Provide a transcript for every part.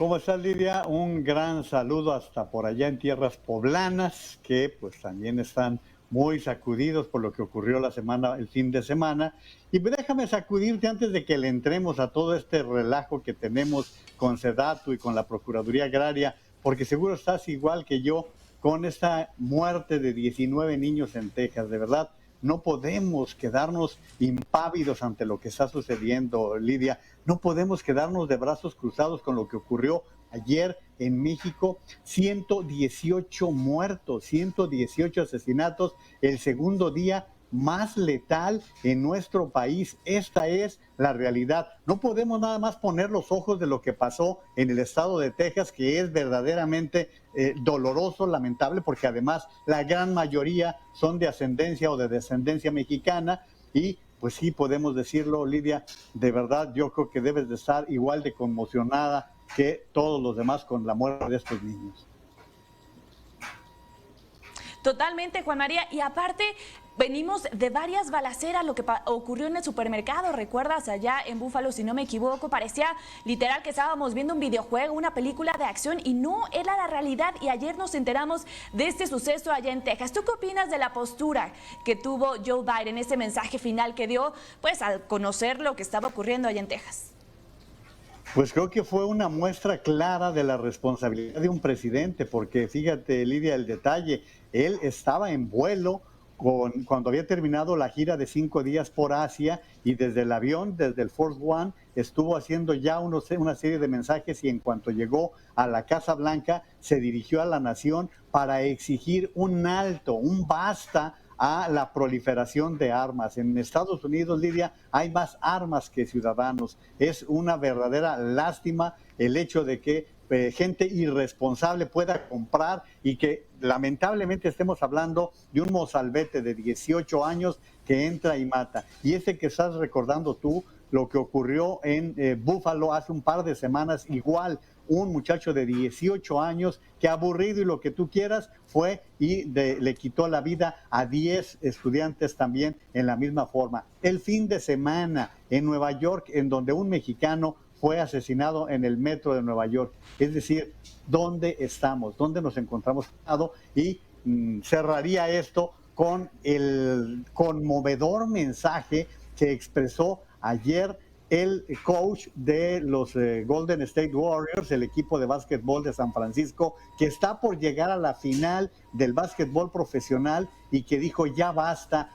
¿Cómo estás, Lidia? Un gran saludo hasta por allá en tierras poblanas, que pues también están muy sacudidos por lo que ocurrió el fin de semana. Y déjame sacudirte antes de que le entremos a todo este relajo que tenemos con Sedatu y con la Procuraduría Agraria, porque seguro estás igual que yo con esta muerte de 19 niños en Texas. De verdad, no podemos quedarnos impávidos ante lo que está sucediendo, Lidia. No podemos quedarnos de brazos cruzados con lo que ocurrió ayer en México. 118 muertos, 118 asesinatos, el segundo día más letal en nuestro país. Esta es la realidad. No podemos nada más poner los ojos de lo que pasó en el estado de Texas, que es verdaderamente doloroso, lamentable, porque además la gran mayoría son de ascendencia o de descendencia mexicana. Y pues sí, podemos decirlo, Lidia, de verdad yo creo que debes de estar igual de conmocionada que todos los demás con la muerte de estos niños. Totalmente, Juan María. Y aparte, venimos de varias balaceras, lo que ocurrió en el supermercado, ¿recuerdas? Allá en Búfalo, si no me equivoco, parecía literal que estábamos viendo un videojuego, una película de acción, y no era la realidad. Y ayer nos enteramos de este suceso allá en Texas. ¿Tú qué opinas de la postura que tuvo Joe Biden, ese mensaje final que dio, pues al conocer lo que estaba ocurriendo allá en Texas? Pues creo que fue una muestra clara de la responsabilidad de un presidente, porque fíjate, Lidia, el detalle, él estaba en vuelo cuando había terminado la gira de 5 días por Asia, y desde el avión, desde el Force One, estuvo haciendo ya una serie de mensajes, y en cuanto llegó a la Casa Blanca se dirigió a la nación para exigir un alto, un basta a la proliferación de armas. En Estados Unidos, Lidia, hay más armas que ciudadanos. Es una verdadera lástima el hecho de que gente irresponsable pueda comprar, y que lamentablemente estemos hablando de un mozalbete de 18 años que entra y mata. Y ese que estás recordando tú, lo que ocurrió en Búfalo hace un par de semanas, igual, un muchacho de 18 años que, aburrido y lo que tú quieras, fue y le quitó la vida a 10 estudiantes también en la misma forma. El fin de semana en Nueva York, en donde un mexicano fue asesinado en el metro de Nueva York. Es decir, ¿dónde estamos? ¿Dónde nos encontramos? Y cerraría esto con el conmovedor mensaje que expresó ayer el coach de los Golden State Warriors, el equipo de básquetbol de San Francisco, que está por llegar a la final del básquetbol profesional, y que dijo: ya basta,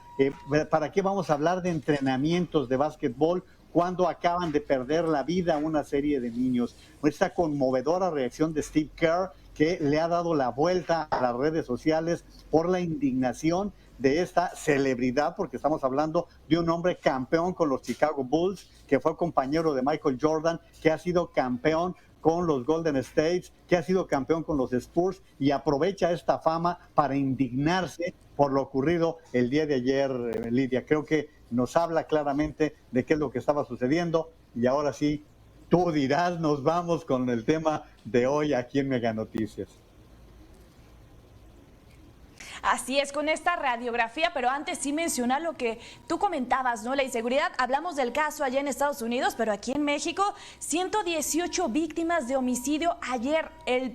¿para qué vamos a hablar de entrenamientos de básquetbol cuando acaban de perder la vida una serie de niños? Esta conmovedora reacción de Steve Kerr, que le ha dado la vuelta a las redes sociales por la indignación de esta celebridad, porque estamos hablando de un hombre campeón con los Chicago Bulls, que fue compañero de Michael Jordan, que ha sido campeón con los Golden States, que ha sido campeón con los Spurs, y aprovecha esta fama para indignarse por lo ocurrido el día de ayer, Lidia. Creo que nos habla claramente de qué es lo que estaba sucediendo, y ahora sí, tú dirás, nos vamos con el tema de hoy aquí en Mega Noticias. Así es, con esta radiografía, pero antes sí mencionar lo que tú comentabas, ¿no? La inseguridad, hablamos del caso allá en Estados Unidos, pero aquí en México, 118 víctimas de homicidio ayer, el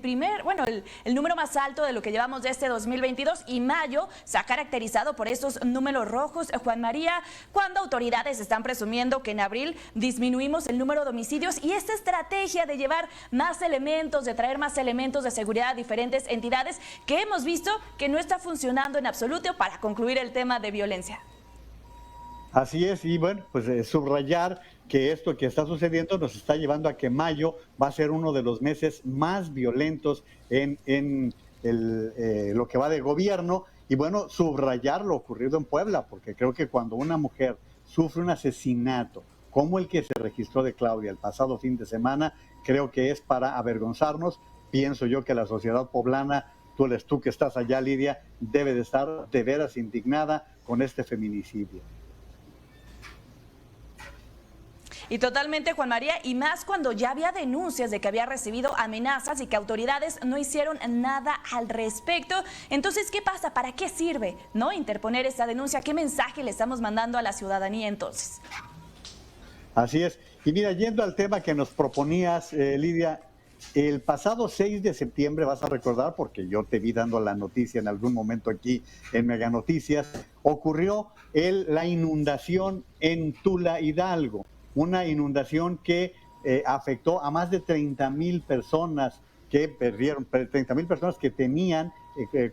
número más alto de lo que llevamos de este 2022, y mayo se ha caracterizado por estos números rojos, Juan María, cuando autoridades están presumiendo que en abril disminuimos el número de homicidios, y esta estrategia de llevar más elementos, de traer más elementos de seguridad a diferentes entidades, que hemos visto que no está funcionando en absoluto para concluir el tema de violencia. Así es, y bueno, pues subrayar que esto que está sucediendo nos está llevando a que mayo va a ser uno de los meses más violentos en lo que va de gobierno. Y bueno, subrayar lo ocurrido en Puebla, porque creo que cuando una mujer sufre un asesinato como el que se registró de Claudia el pasado fin de semana, creo que es para avergonzarnos. Pienso yo que la sociedad poblana, tú que estás allá, Lidia, debe de estar de veras indignada con este feminicidio. Y totalmente, Juan María, y más cuando ya había denuncias de que había recibido amenazas y que autoridades no hicieron nada al respecto. Entonces, ¿qué pasa? ¿Para qué sirve, no, interponer esta denuncia? ¿Qué mensaje le estamos mandando a la ciudadanía entonces? Así es. Y mira, yendo al tema que nos proponías, Lidia, el pasado 6 de septiembre, vas a recordar, porque yo te vi dando la noticia en algún momento aquí en Mega Noticias, ocurrió la inundación en Tula, Hidalgo, una inundación que afectó a más de 30,000 personas que perdieron, 30,000 personas que tenían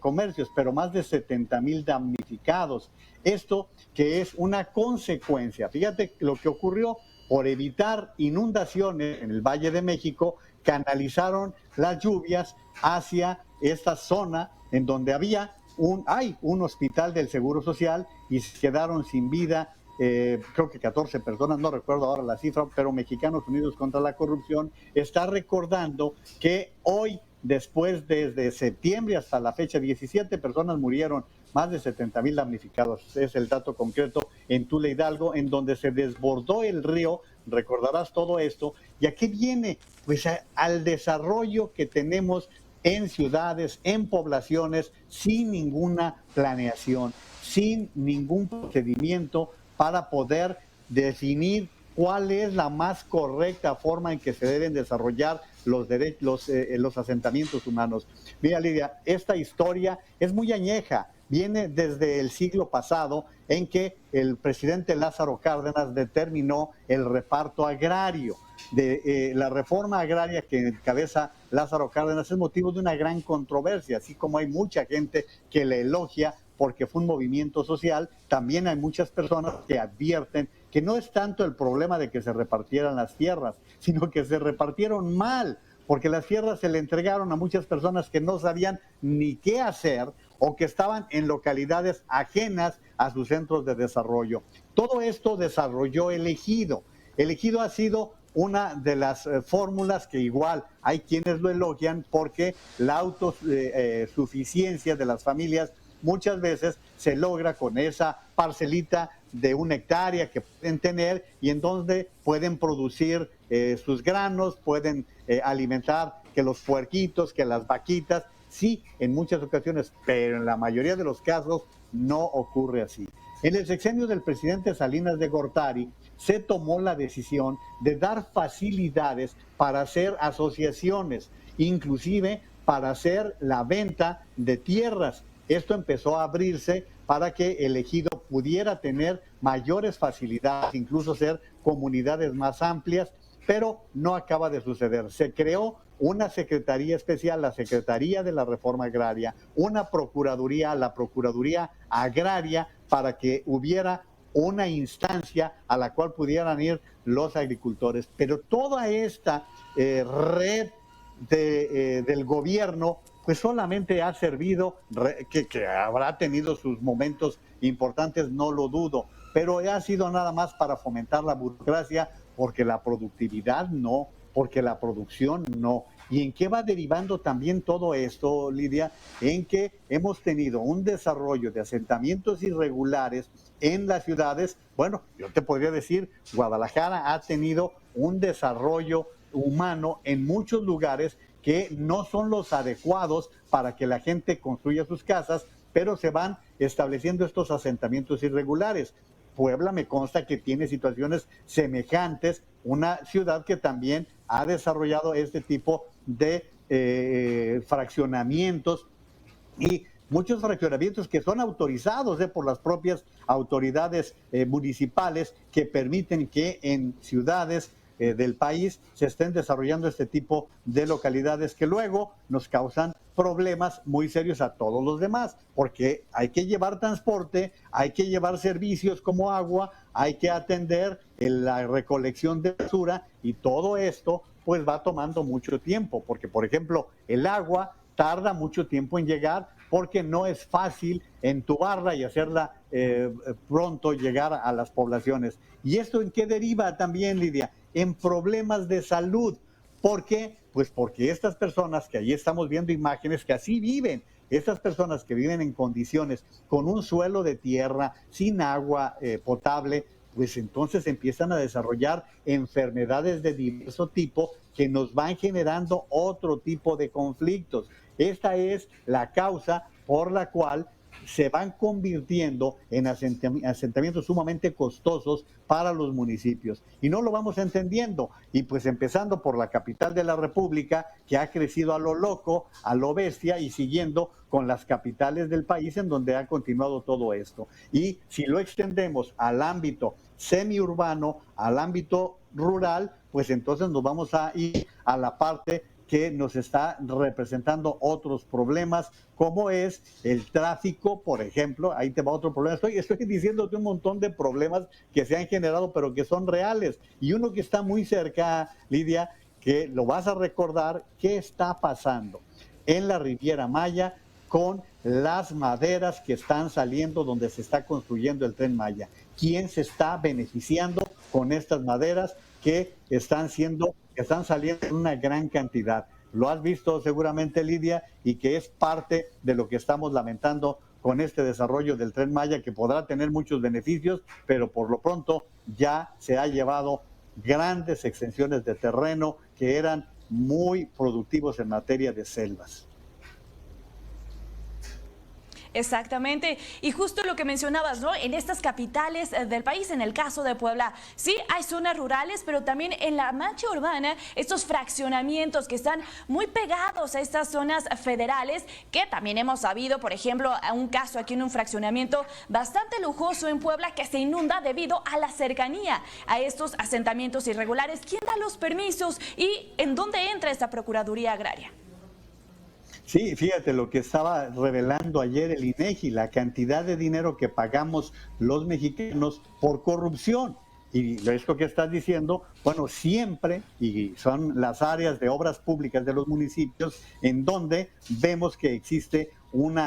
comercios, pero más de 70,000 damnificados. Esto que es una consecuencia, fíjate lo que ocurrió, por evitar inundaciones en el Valle de México, canalizaron las lluvias hacia esta zona en donde hay un hospital del Seguro Social y se quedaron sin vida, creo que 14 personas, no recuerdo ahora la cifra, pero Mexicanos Unidos contra la Corrupción está recordando que hoy, después desde septiembre hasta la fecha, 17 personas murieron, más de 70,000 damnificados, es el dato concreto en Tula, Hidalgo, en donde se desbordó el río, recordarás todo esto. ¿Y a qué viene? Pues al desarrollo que tenemos en ciudades, en poblaciones, sin ninguna planeación, sin ningún procedimiento para poder definir cuál es la más correcta forma en que se deben desarrollar los asentamientos humanos. Mira, Lidia, esta historia es muy añeja, viene desde el siglo pasado, en que el presidente Lázaro Cárdenas determinó el reparto agrario. La reforma agraria que encabeza Lázaro Cárdenas es motivo de una gran controversia, así como hay mucha gente que le elogia porque fue un movimiento social, también hay muchas personas que advierten que no es tanto el problema de que se repartieran las tierras, sino que se repartieron mal, porque las tierras se le entregaron a muchas personas que no sabían ni qué hacer o que estaban en localidades ajenas a sus centros de desarrollo. Todo esto desarrolló el ejido. El ejido ha sido una de las fórmulas que igual hay quienes lo elogian porque la autosuficiencia de las familias muchas veces se logra con esa parcelita de 1 hectárea que pueden tener y en donde pueden producir sus granos, pueden alimentar que los puerquitos, que las vaquitas, sí, en muchas ocasiones, pero en la mayoría de los casos no ocurre así. En el sexenio del presidente Salinas de Gortari se tomó la decisión de dar facilidades para hacer asociaciones, inclusive para hacer la venta de tierras. Esto empezó a abrirse para que el ejido pudiera tener mayores facilidades, incluso ser comunidades más amplias, pero no acaba de suceder. Se creó una secretaría especial, la Secretaría de la Reforma Agraria, una procuraduría, la Procuraduría Agraria, para que hubiera una instancia a la cual pudieran ir los agricultores. Pero toda esta red del gobierno pues solamente ha servido, que habrá tenido sus momentos importantes, no lo dudo, pero ha sido nada más para fomentar la burocracia, porque la productividad no, porque la producción no. ¿Y en qué va derivando también todo esto, Lidia? En que hemos tenido un desarrollo de asentamientos irregulares en las ciudades. Bueno, yo te podría decir, Guadalajara ha tenido un desarrollo humano en muchos lugares que no son los adecuados para que la gente construya sus casas, pero se van estableciendo estos asentamientos irregulares. Puebla me consta que tiene situaciones semejantes, una ciudad que también ha desarrollado este tipo de fraccionamientos y muchos fraccionamientos que son autorizados por las propias autoridades municipales que permiten que en ciudades del país se estén desarrollando este tipo de localidades que luego nos causan problemas muy serios a todos los demás, porque hay que llevar transporte, hay que llevar servicios como agua, hay que atender la recolección de basura y todo esto pues va tomando mucho tiempo, porque por ejemplo el agua tarda mucho tiempo en llegar porque no es fácil entubarla y hacerla pronto llegar a las poblaciones. ¿Y esto en qué deriva también, Lidia? En problemas de salud. ¿Por qué? Pues porque estas personas, que allí estamos viendo imágenes que así viven, estas personas que viven en condiciones con un suelo de tierra, sin agua potable, pues entonces empiezan a desarrollar enfermedades de diverso tipo que nos van generando otro tipo de conflictos. Esta es la causa por la cual se van convirtiendo en asentamientos sumamente costosos para los municipios. Y no lo vamos entendiendo. Y pues empezando por la capital de la República, que ha crecido a lo loco, a lo bestia, y siguiendo con las capitales del país en donde ha continuado todo esto. Y si lo extendemos al ámbito semiurbano, al ámbito rural, pues entonces nos vamos a ir a la parte que nos está representando otros problemas, como es el tráfico, por ejemplo. Ahí te va otro problema. Estoy diciéndote un montón de problemas que se han generado, pero que son reales. Y uno que está muy cerca, Lidia, que lo vas a recordar, ¿qué está pasando en la Riviera Maya con las maderas que están saliendo donde se está construyendo el Tren Maya? ¿Quién se está beneficiando con estas maderas que están saliendo en una gran cantidad? Lo has visto seguramente, Lidia, y que es parte de lo que estamos lamentando con este desarrollo del Tren Maya, que podrá tener muchos beneficios, pero por lo pronto ya se ha llevado grandes extensiones de terreno que eran muy productivos en materia de selvas. Exactamente, y justo lo que mencionabas, ¿no? En estas capitales del país, en el caso de Puebla, sí hay zonas rurales, pero también en la mancha urbana, estos fraccionamientos que están muy pegados a estas zonas federales, que también hemos sabido, por ejemplo, a un caso aquí en un fraccionamiento bastante lujoso en Puebla que se inunda debido a la cercanía a estos asentamientos irregulares. ¿Quién da los permisos y en dónde entra esta Procuraduría Agraria? Sí, fíjate lo que estaba revelando ayer el INEGI, la cantidad de dinero que pagamos los mexicanos por corrupción. Y esto que estás diciendo, bueno, siempre, y son las áreas de obras públicas de los municipios en donde vemos que existe un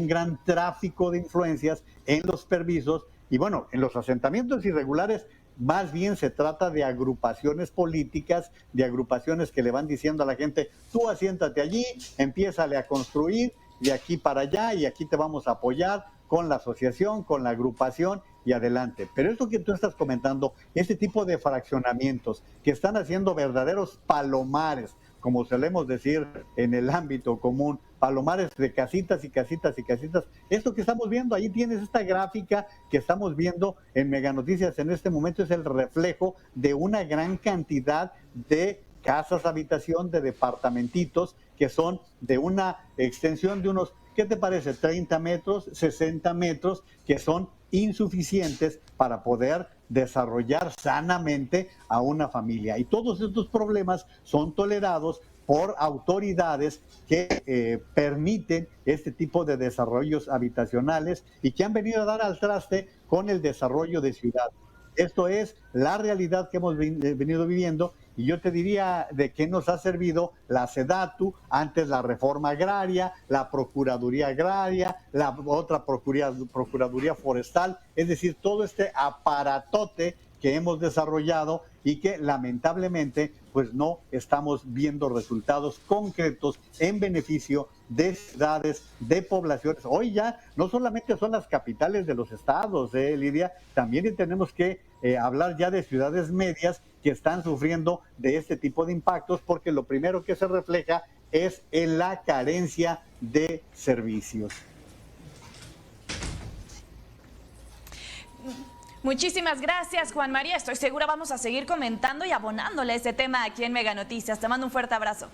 gran tráfico de influencias en los permisos. Y bueno, en los asentamientos irregulares más bien se trata de agrupaciones políticas, de agrupaciones que le van diciendo a la gente: tú asiéntate allí, empiézale a construir de aquí para allá y aquí te vamos a apoyar con la asociación, con la agrupación y adelante. Pero esto que tú estás comentando, este tipo de fraccionamientos que están haciendo verdaderos palomares, como solemos decir en el ámbito común, palomares de casitas y casitas y casitas. Esto que estamos viendo, ahí tienes esta gráfica que estamos viendo en Mega Noticias en este momento, es el reflejo de una gran cantidad de casas habitación, de departamentitos que son de una extensión de unos, ¿qué te parece? 30 metros, 60 metros, que son insuficientes para poder desarrollar sanamente a una familia. Y todos estos problemas son tolerados por autoridades que permiten este tipo de desarrollos habitacionales y que han venido a dar al traste con el desarrollo de ciudades. Esto es la realidad que hemos venido viviendo, y yo te diría de qué nos ha servido la SEDATU, antes la reforma agraria, la Procuraduría Agraria, la otra Procuraduría Forestal, es decir, todo este aparatote que hemos desarrollado y que lamentablemente pues no estamos viendo resultados concretos en beneficio de ciudades, de poblaciones. Hoy ya no solamente son las capitales de los estados, Lidia, también tenemos que hablar ya de ciudades medias que están sufriendo de este tipo de impactos, porque lo primero que se refleja es en la carencia de servicios. Muchísimas gracias, Juan María. Estoy segura vamos a seguir comentando y abonándole este tema aquí en Mega Noticias. Te mando un fuerte abrazo.